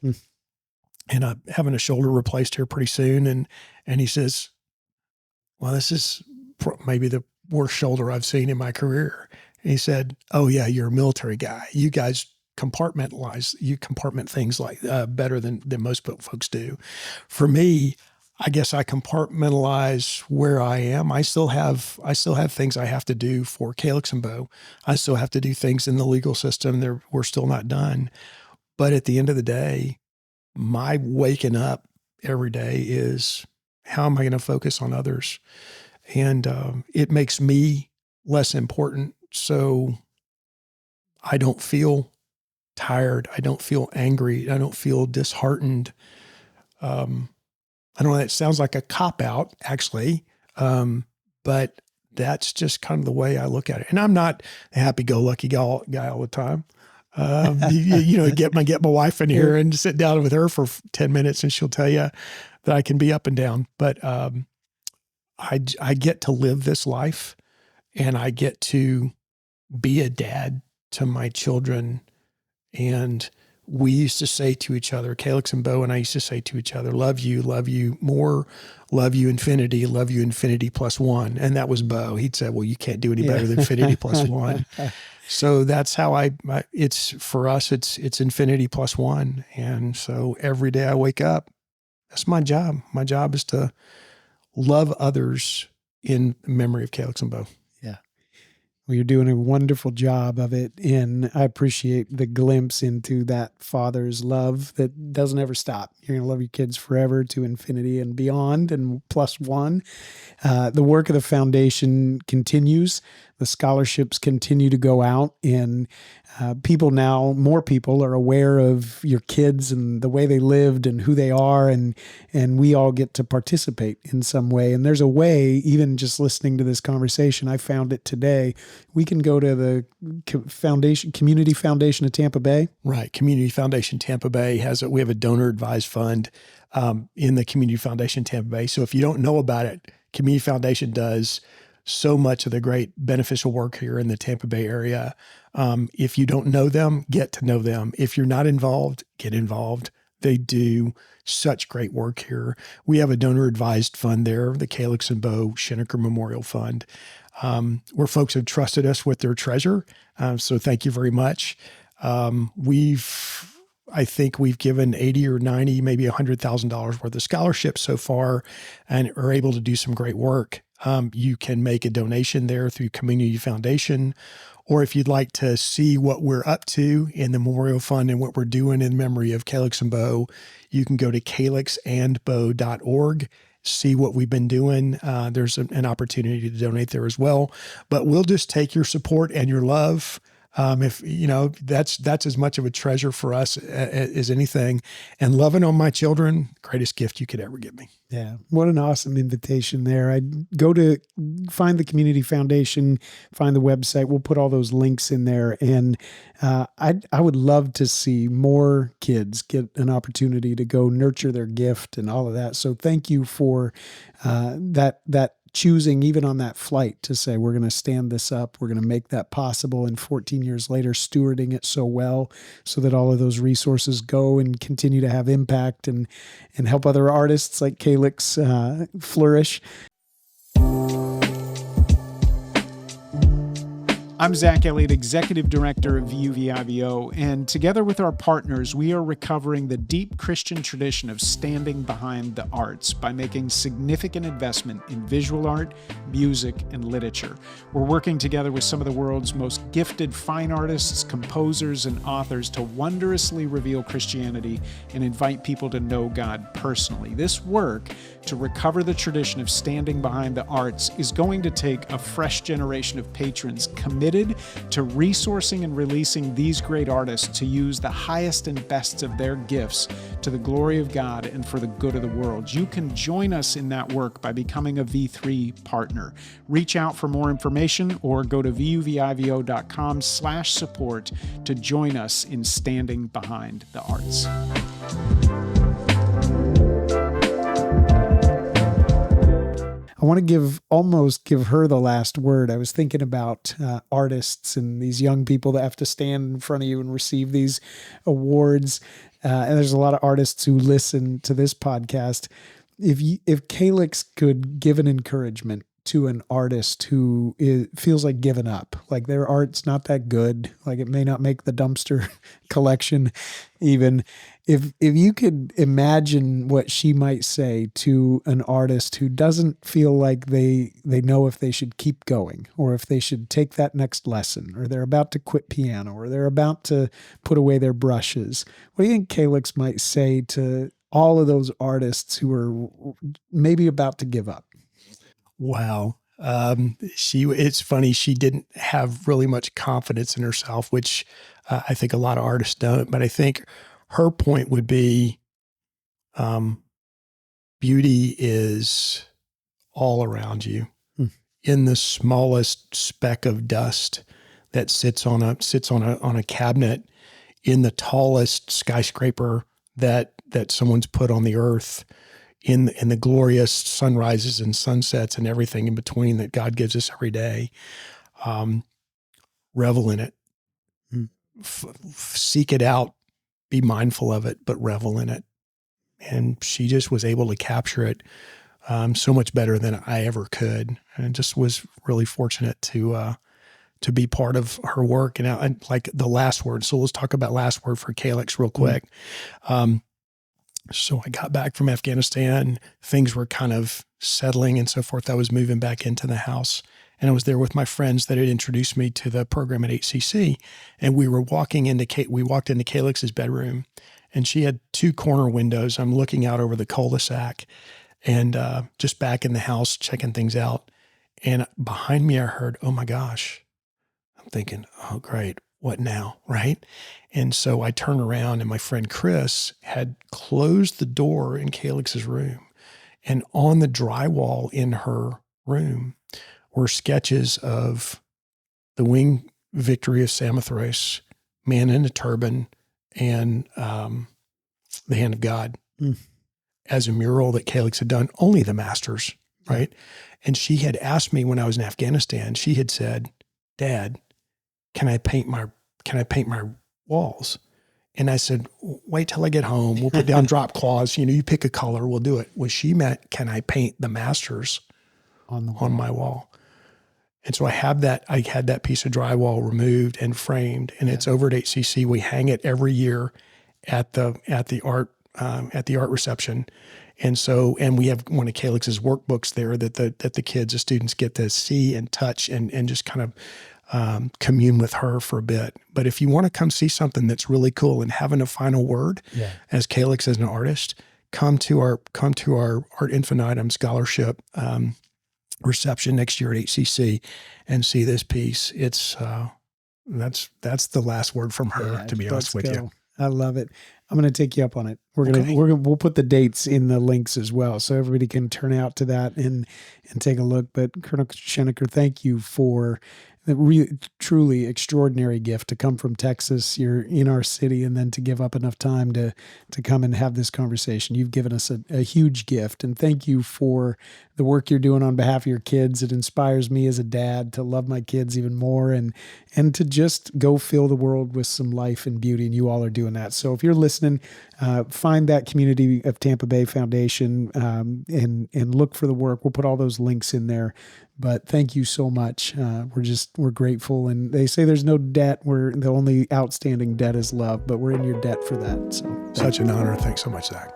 Speaker 2: and I'm having a shoulder replaced here pretty soon, and he says, "Well, this is maybe the worst shoulder I've seen in my career." And he said, "Oh yeah, you're a military guy. You guys compartment things like better than most folks do. For me, I guess I compartmentalize where I am. I still have things I have to do for Calyx and Beau. I still have to do things in the legal system. We're still not done. But at the end of the day, my waking up every day is, how am I going to focus on others? And it makes me less important. So I don't feel tired. I don't feel angry. I don't feel disheartened. I don't know, it sounds like a cop-out, actually, but that's just kind of the way I look at it. And I'm not a happy-go-lucky guy all the time. Get my wife in here and sit down with her for 10 minutes, and she'll tell you that I can be up and down. But I get to live this life, and I get to be a dad to my children. And we used to say to each other, Calyx and Beau and I used to say to each other, love you more, love you infinity plus one. And that was Beau. He'd say, well, you can't do any better than infinity plus one. So that's how it's for us, it's infinity plus one. And so every day I wake up, that's my job. My job is to love others in memory of Calyx and Beau.
Speaker 1: Yeah. Well, you're doing a wonderful job of it. And I appreciate the glimpse into that father's love that doesn't ever stop. You're going to love your kids forever to infinity and beyond and plus one. The work of the foundation continues. The scholarships continue to go out, and more people are aware of your kids and the way they lived and who they are, and we all get to participate in some way. And there's a way, even just listening to this conversation, I found it today. We can go to the Community Foundation of Tampa Bay.
Speaker 2: Right. Community Foundation Tampa Bay we have a donor advised fund in the Community Foundation Tampa Bay. So if you don't know about it, Community Foundation does so much of the great beneficial work here in the Tampa Bay area. If you don't know them, get to know them. If you're not involved, get involved. They do such great work here. We have a donor advised fund there, the Calyx and Beau Schenecker Memorial Fund, where folks have trusted us with their treasure. So thank you very much. I think we've given 80 or 90, maybe $100,000 worth of scholarships so far, and are able to do some great work. You can make a donation there through Community Foundation, or if you'd like to see what we're up to in the Memorial Fund and what we're doing in memory of Calyx and Beau, you can go to calyxandbeau.org, see what we've been doing. There's an opportunity to donate there as well. But we'll just take your support and your love. If that's as much of a treasure for us as anything. And loving on my children, greatest gift you could ever give me.
Speaker 1: Yeah. What an awesome invitation there. I'd go to find the Community Foundation, find the website. We'll put all those links in there. And I would love to see more kids get an opportunity to go nurture their gift and all of that. So thank you for that choosing, even on that flight, to say, we're going to stand this up. We're going to make that possible. And 14 years later, stewarding it so well so that all of those resources go and continue to have impact and help other artists like Calix flourish. I'm Zach Elliott, Executive Director of VUVIVO, and together with our partners, we are recovering the deep Christian tradition of standing behind the arts by making significant investment in visual art, music, and literature. We're working together with some of the world's most gifted fine artists, composers, and authors to wondrously reveal Christianity and invite people to know God personally. This work to recover the tradition of standing behind the arts is going to take a fresh generation of patrons committed to resourcing and releasing these great artists to use the highest and best of their gifts to the glory of God and for the good of the world. You can join us in that work by becoming a V3 partner. Reach out for more information or go to vuvivo.com/support to join us in standing behind the arts. I want to almost give her the last word. I was thinking about artists and these young people that have to stand in front of you and receive these awards. And there's a lot of artists who listen to this podcast. If Calix could give an encouragement to an artist who feels like giving up, like their art's not that good, like it may not make the dumpster collection even. If you could imagine what she might say to an artist who doesn't feel like they know if they should keep going or if they should take that next lesson, or they're about to quit piano, or they're about to put away their brushes, what do you think Calix might say to all of those artists who are maybe about to give up?
Speaker 2: Wow. It's funny. She didn't have really much confidence in herself, which I think a lot of artists don't, but I think her point would be, beauty is all around you, in the smallest speck of dust that sits on a cabinet, in the tallest skyscraper that someone's put on the earth, in the glorious sunrises and sunsets and everything in between that God gives us every day. Revel in it, seek it out, be mindful of it, but revel in it. And she just was able to capture it so much better than I ever could, and just was really fortunate to be part of her work. And like the last word. So let's talk about last word for Calix real quick. So I got back from Afghanistan. Things were kind of settling and so forth. I was moving back into the house, and I was there with my friends that had introduced me to the program at HCC. And we walked into Calix's bedroom, and she had 2 corner windows. I'm looking out over the cul-de-sac and just back in the house checking things out. And behind me, I heard, "Oh my gosh." I'm thinking, "Oh, great. What now?" Right? And so I turn around, and my friend Chris had closed the door in Calix's room. And on the drywall in her room were sketches of the Winged Victory of Samothrace, Man in a Turban, and the Hand of God, as a mural that Calix had done, only the masters, right? And she had asked me when I was in Afghanistan, she had said, "Dad, can I paint my walls?" And I said, "Wait till I get home. We'll put down drop cloths. You pick a color, we'll do it." Well, she meant, can I paint the masters on my wall? And so I had that piece of drywall removed and framed, and it's over at HCC. We hang it every year at the art reception. And we have one of Calix's workbooks there that the kids, the students, get to see and touch and just kind of commune with her for a bit. But if you want to come see something that's really cool and having a final word as Calix as an artist, come to our Art Infinitum scholarship reception next year at HCC and see this piece. It's That's the last word from her,
Speaker 1: Yeah,
Speaker 2: to be honest with you.
Speaker 1: I love it. I'm going to take you up on it. We'll put the dates in the links as well, so everybody can turn out to that and take a look. But Colonel Schenecker, thank you for the truly extraordinary gift to come from Texas. You're in our city, and then to give up enough time to come and have this conversation. You've given us a huge gift, and thank you for the work you're doing on behalf of your kids. It inspires me as a dad to love my kids even more, and to just go fill the world with some life and beauty. And you all are doing that. So if you're listening, find that community of Tampa Bay Foundation, and look for the work. We'll put all those links in there. But thank you so much. We're grateful. And they say there's no debt. The only outstanding debt is love, but we're in your debt for that. So
Speaker 2: such an honor. Thanks so much, Zach.